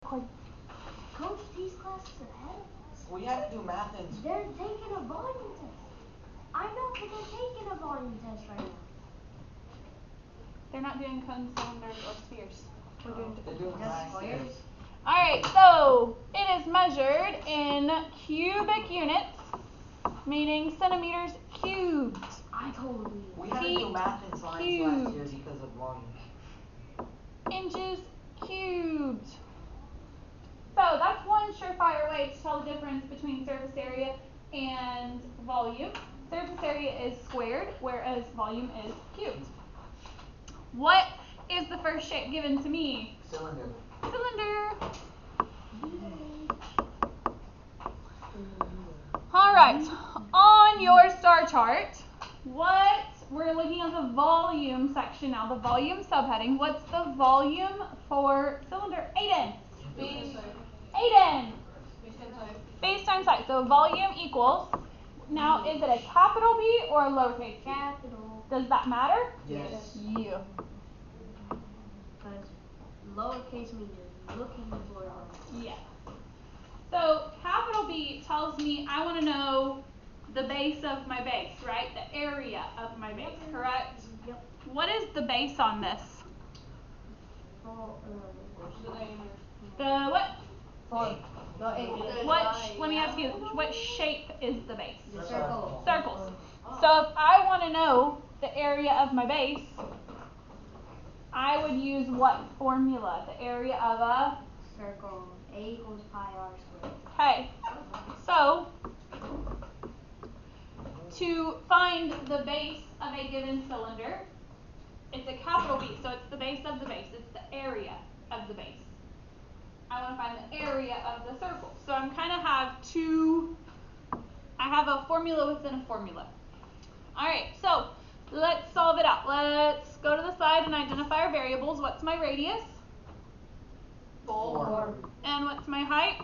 Coach, these classes are ahead of us. We have to do math and... They're taking a volume test. I know, but they're taking a volume test right now. They're not doing cones, cylinders, or spheres. We're doing squares. Alright, so it is measured in cubic units, meaning centimeters cubed. I told you. We had to do math and science last year because of volume. Inches cubed. So that's one surefire way to tell the difference between surface area and volume. Surface area is squared, whereas volume is cubed. What is the first shape given to me? Cylinder. Cylinder. Alright, on your star chart, we're looking at the volume section now, the volume subheading. What's the volume for cylinder? Aiden. Aiden. Base times height. So volume equals, now is it a capital B or a lowercase b? Capital. Does that matter? Yes. Yeah. Because lowercase means you're looking for it. Yeah. So capital B tells me I want to know the base of my base, right? The area of my base, correct? Yep. What is the base on this? The what? Let me ask you, what shape is the base? The circle. Circles. So if I want to know the area of my base, I would use what formula? The area of a circle. A equals pi r squared. Okay. So to find the base of a given cylinder, it's a capital B, so it's the base of the base. It's the area of the base. I want to find the area of the circle. So I'm kind of I have a formula within a formula. All right, so let's solve it out. Let's go to the side and identify our variables. What's my radius? 4. And what's my height?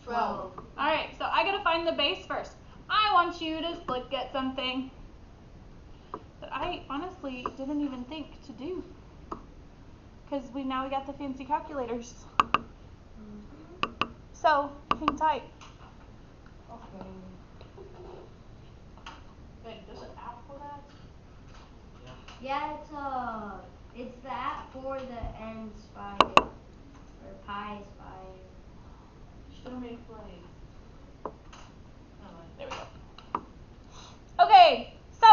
12. All right, so I got to find the base first. I want you to look at something that I honestly didn't even think to do, because now we got the fancy calculators. So hang tight. Okay. Wait, there's an app for that? Yeah, it's the app for the N Spire or Pi Spire. Show me play. There we go. Okay, so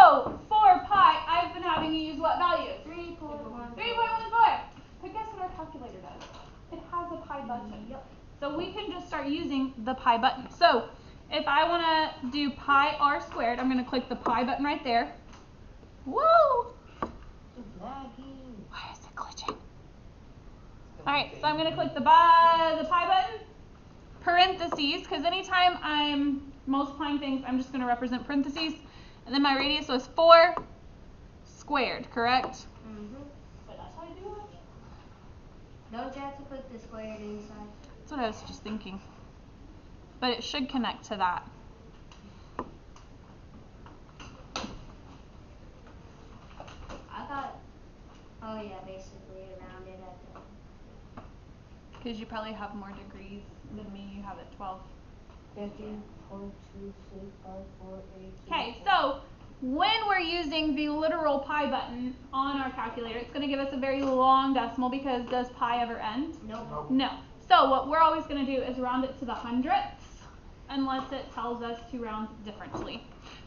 for pi, I've been having you use what value? 3.14. 3.14. But guess what our calculator does? It has a pi button. Yep. So we can just start using the pi button. So if I want to do pi r squared, I'm going to click the pi button right there. Whoa! It's lagging. Why is it glitching? Alright, so I'm going to click the pi button, parentheses, because anytime I'm multiplying things, I'm just going to represent parentheses. And then my radius was 4 squared, correct? Mm-hmm. Wait, that's how you do it? Don't you have to put the squared inside? That's what I was just thinking. But it should connect to that. I thought, oh yeah, basically around it at the... Because you probably have more degrees than me. You have it 12. 15.26548. Okay, so when we're using the literal pi button on our calculator, it's going to give us a very long decimal, because does pi ever end? Nope. No. So what we're always going to do is round it to the hundredths, unless it tells us to round differently.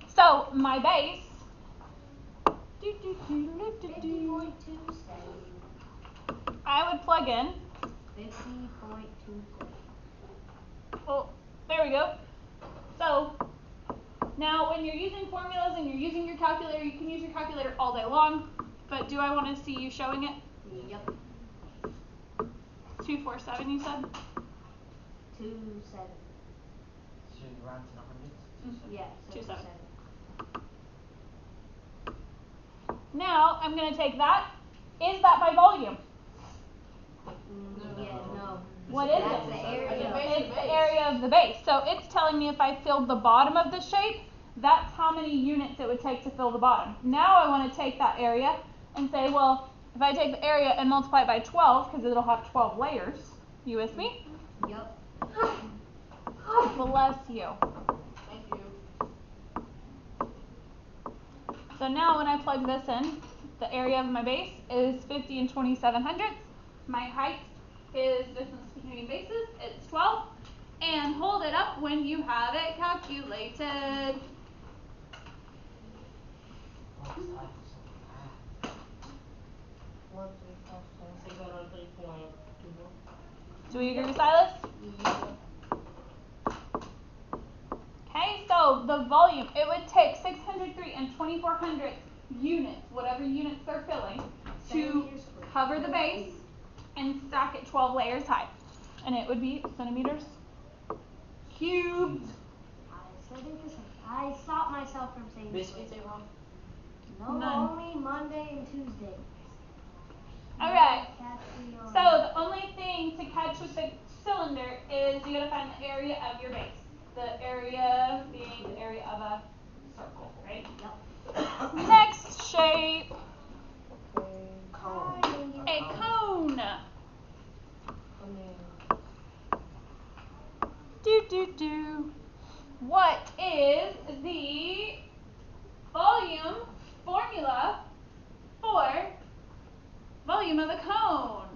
So my base, 50.27. I would plug in. 50.27. Oh, there we go. So now when you're using formulas and you're using your calculator, you can use your calculator all day long, but do I want to see you showing it? Yep. 247, you said? 27. Should we round to the hundreds? Yeah, 27. 27. Now I'm going to take that. Is that by volume? Yeah, no. What is That's it? the area. It's the area of the base. So it's telling me if I filled the bottom of the shape, that's how many units it would take to fill the bottom. Now I want to take that area and say, well, if I take the area and multiply it by 12, because it'll have 12 layers, You with me? Yup. Bless you. Thank you. So now when I plug this in, the area of my base is 50 and 27 hundredths. My height is distance between bases, it's 12. And hold it up when you have it calculated. Oh, it's hard for something. 1, 3, 5, 10, 603.2. Do we agree with Silas? Yup. Okay, so the volume, it would take 603 and 2400 units, whatever units they're filling, to Centimeters squared. cover the base and stack it 12 layers high. And it would be centimeters cubed. I said it the same. I stopped myself from saying Base square. feet, Ava? No, None. only Monday and Tuesday. Alright, Catch me on. so the only thing to catch with the cylinder is you gotta find the area of your base. The area being the area of a circle, right? Yup. Next shape, Okay. Cone. a cone. Do. What is the volume formula for volume of a cone?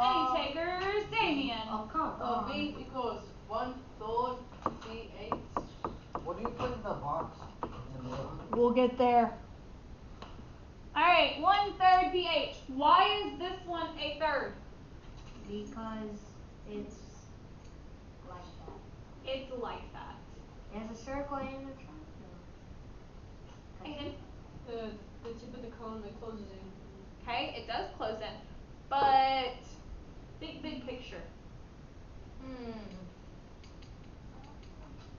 Any takers? Damien. Oh, come on. V equals 1/3 C8. What do you put in the box? In the middle? We'll get there. Alright, 1/3 pH. Why is this one a third? Because it's like that. It's like that. It has a circle and a triangle. Aiden? The tip of the cone that closes in. Okay, it does close in. But think big picture.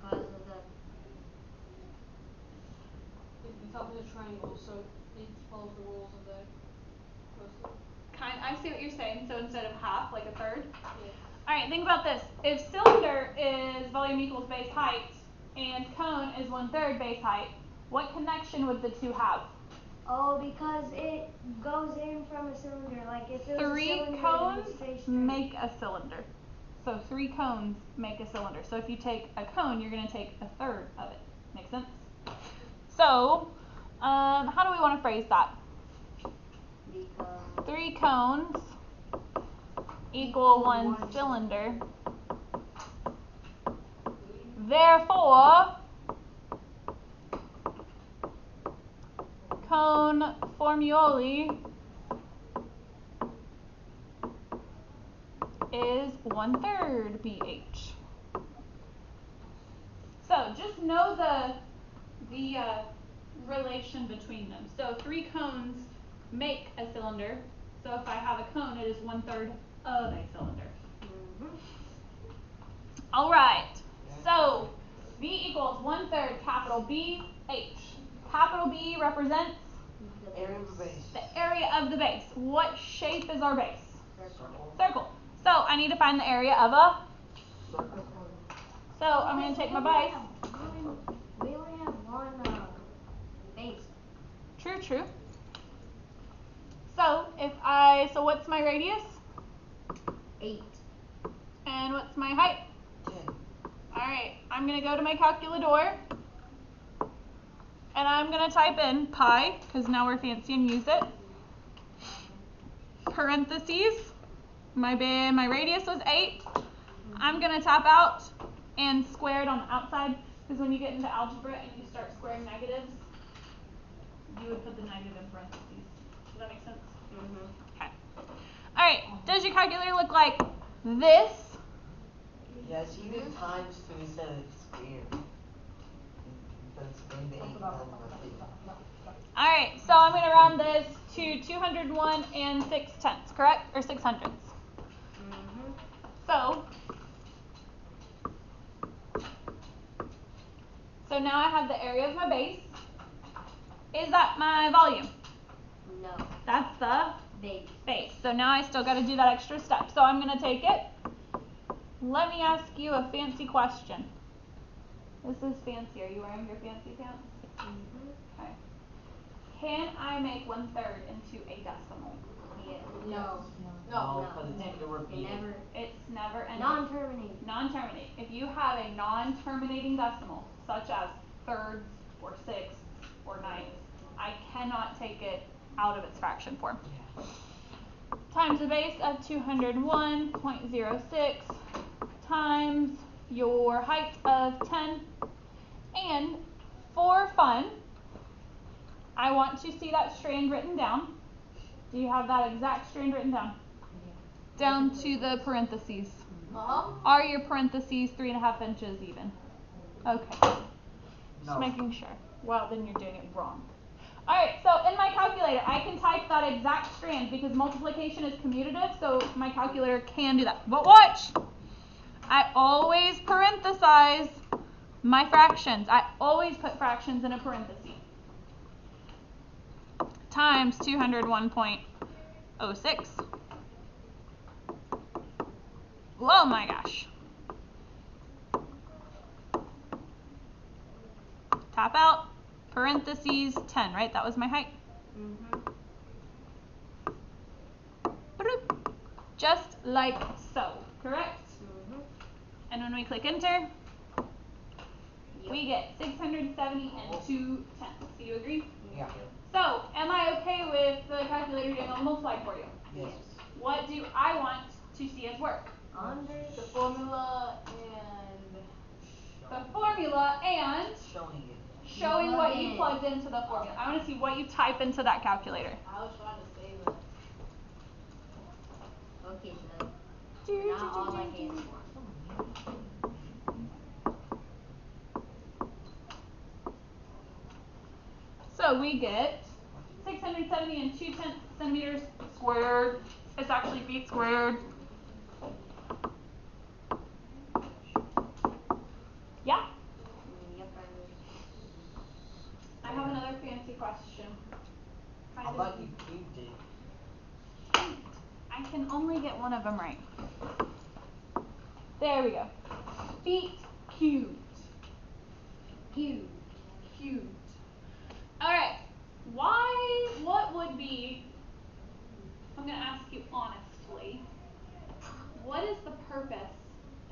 Because of the The top of the triangle, so it follows the rules of the mostly. I see what you're saying. So instead of half, like a third. Yeah. Alright, think about this. If cylinder is volume equals base height and cone is 1/3 base height, what connection would the two have? Oh, because it goes in from a cylinder. Like if it was a 3 cylinder, it cones would stay straight. make a cylinder. So 3 cones make a cylinder. So if you take a cone, you're going to take a third of it. Make sense? So, how do we want to phrase that? Because 3 cones equal 1 cylinder. Therefore, cone formulae is 1/3 pH. So just know the relation between them. So 3 cones make a cylinder. So if I have a cone, it is 1/3 of a cylinder. All right. So V equals 1/3 capital B H. Capital B represents Area of the base. the area of the base. What shape is our base? Circle. Circle. So I need to find the area of a. Circle. So I'm going to take my base. We only have one base. True. So so what's my radius? 8. And what's my height? 10. Alright, I'm going to go to my calculator. And I'm going to type in pi, because now we're fancy and use it. Parentheses. My radius was 8. I'm going to tap out and square it on the outside, because when you get into algebra and you start squaring negatives, you would put the negative in parentheses. Does that make sense? Okay. Alright, does your calculator look like this? Yes, you did times 2 instead of square. Because bring the 8 down the thing. Alright, so I'm going to round this to 201 and 6/10, correct? Or 6/100. So now I have the area of my base. Is that my volume? No. That's the Base. So now I still got to do that extra step. So I'm going to take it. Let me ask you a fancy question. This is fancy. Are you wearing your fancy pants? Okay. Can I make 1/3 into a decimal? No. No, cause it's It repeated. never. It's never ending. Non-terminating. Non-terminating. If you have a non-terminating decimal, such as thirds or sixths or ninths, I cannot take it out of its fraction form. Yeah. Times the base of 201.06 times your height of 10. And for fun, I want to see that strand written down. Do you have that exact strand written down? Down to the parentheses. Are your parentheses 3.5 inches even? Okay. Just No. making sure. Well, then you're doing it wrong. Alright, so in my calculator, I can type that exact strand because multiplication is commutative, so my calculator can do that. But watch! I always parenthesize my fractions. I always put fractions in a parenthesis. Times 201.06. Oh my gosh. Tap out, parentheses 10, right? That was my height. Just like so, correct? And when we click enter, we get 670 and 2/10. Do you agree? Yeah. So, am I okay with the calculator doing all the multiply for you? Yes. What do I want to see as work? Under The formula and Showing it. Showing Plug what in. you plugged into the formula. I want to see what you type into that calculator. I was trying to save it. okay, so not all I can want. So we get 670 and 2/10 centimeters squared. It's actually feet squared. Yeah? Yep, I have another fancy question. How about you cubed it? I can only get one of them right. There we go. Feet cubed. Cubed. Alright. What would be, I'm going to ask you honestly, what is the purpose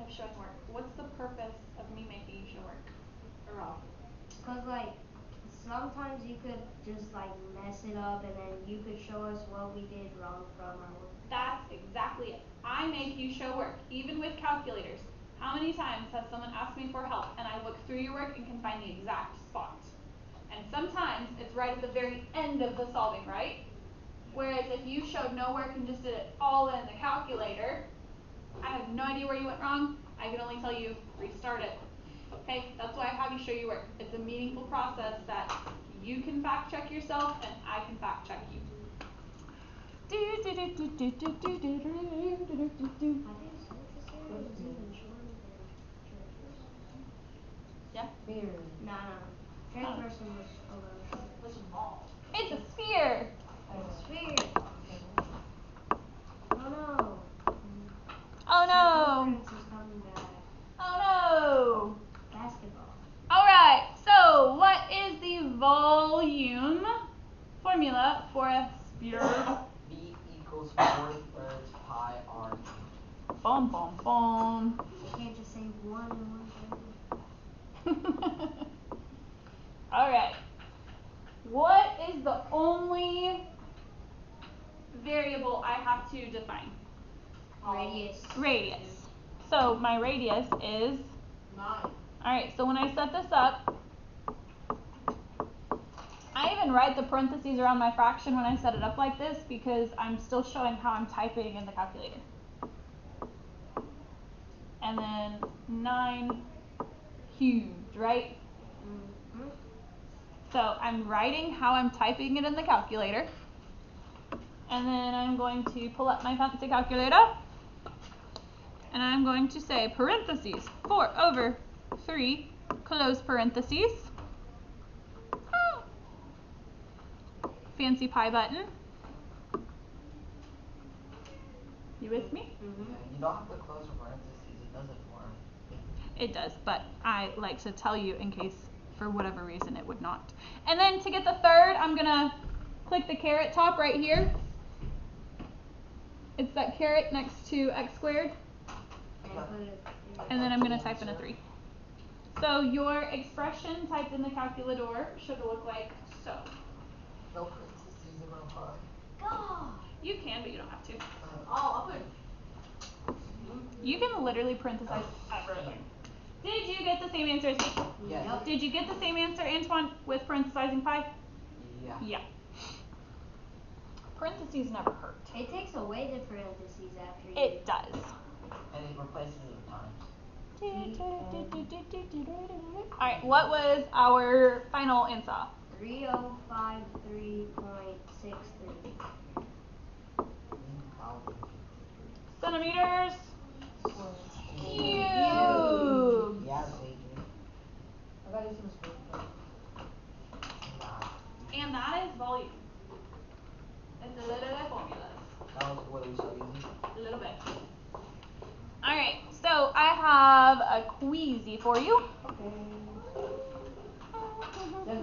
of showing work? What's the purpose of me making you show work? Or Cause like sometimes you could just like mess it up and then you could show us what we did wrong from our work. That's exactly it. I make you show work, even with calculators. How many times has someone asked me for help and I look through your work and can find the exact spot? And sometimes it's right at the very end of the solving, right? Whereas if you showed no work and just did it all in the calculator, I have no idea where you went wrong. I can only tell you, restart it. Okay, that's why I have you show your work. It's a meaningful process that you can fact check yourself and I can fact check you. I think synthesis is even shorter than Yeah? No. Transversal was a little shorter. It's a ball. It's a sphere. Sphere. Oh no. Oh no. Circumference is coming back. Oh no. Basketball. Alright, so what is the volume formula for a sphere? V equals 4/3 pi r cubed. Boom, boom, boom. You can't just say 1 and 1/3. Alright. What is the only variable I have to define? Radius. Radius. So my radius is 9. Alright, so when I set this up, I even write the parentheses around my fraction when I set it up like this because I'm still showing how I'm typing in the calculator. And then 9 cubed, right? So I'm writing how I'm typing it in the calculator. And then I'm going to pull up my fancy calculator. And I'm going to say parentheses 4/3 close parentheses. Fancy pi button. You with me? Yeah, you don't have to close the parentheses, it doesn't work. It does, but I like to tell you in case for whatever reason it would not. And then to get the third, I'm gonna click the caret top right here. It's that caret next to x squared, And put it. and then I'm going to type in a 3. So your expression typed in the calculator should look like so. No parentheses in my part. God. You can, but you don't have to. Oh, I'll put. You can literally parenthesize everything. Did you get the same answer as me? Yes. Yep. Did you get the same answer, Antoine, with parenthesizing 5? Yeah. Yeah. Parentheses never hurt. It takes away the parentheses after you. It does. And it replaces the times. Alright, what was our final answer? 3053.63. Centimeters cubed. Yeah, baby. I gotta use some spoon. Nah. And that is volume. It's a little bit of formulas. That was what we so easy. A little bit. Alright, so I have a queasy for you. Okay. Then